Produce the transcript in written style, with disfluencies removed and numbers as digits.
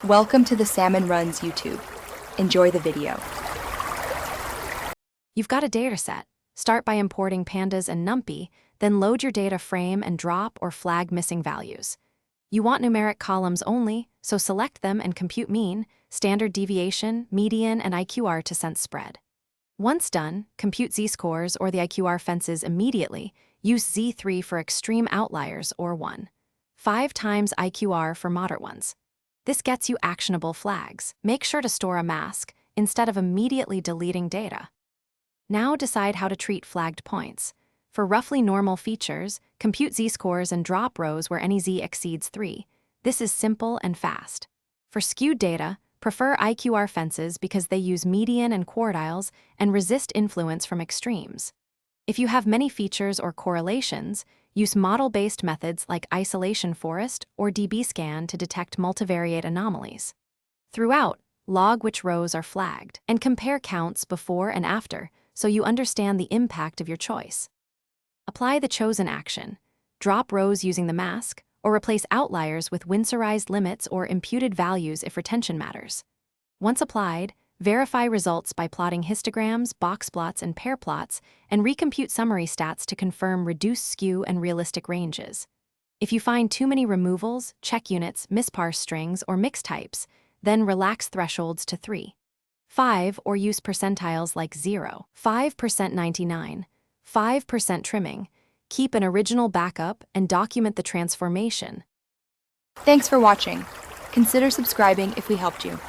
Welcome to the Salmon Runs YouTube. Enjoy the video. You've got a dataset. Start by importing Pandas and NumPy, then load your data frame and drop or flag missing values. You want numeric columns only, so select them and compute mean, standard deviation, median, and IQR to sense spread. Once done, compute z-scores or the IQR fences immediately. Use z3 for extreme outliers or 1. 5 times IQR for moderate ones. This gets you actionable flags. Make sure to store a mask instead of immediately deleting data. Now decide how to treat flagged points. For roughly normal features, compute z-scores and drop rows where any z exceeds 3. This is simple and fast. For skewed data, prefer IQR fences because they use median and quartiles and resist influence from extremes. If you have many features or correlations, use model-based methods like isolation forest or dbScan to detect multivariate anomalies. Throughout, log which rows are flagged and compare counts before and after so you understand the impact of your choice. Apply the chosen action. Drop rows using the mask, or replace outliers with winsorized limits or imputed values if retention matters. Once applied, verify results by plotting histograms, box plots, and pair plots, and recompute summary stats to confirm reduced skew and realistic ranges. If you find too many removals, check units, misparse strings, or mix types, then relax thresholds to 3. 5 or use percentiles like 0, 5% 99, 5% trimming. Keep an original backup and document the transformation. Thanks for watching. Consider subscribing if we helped you.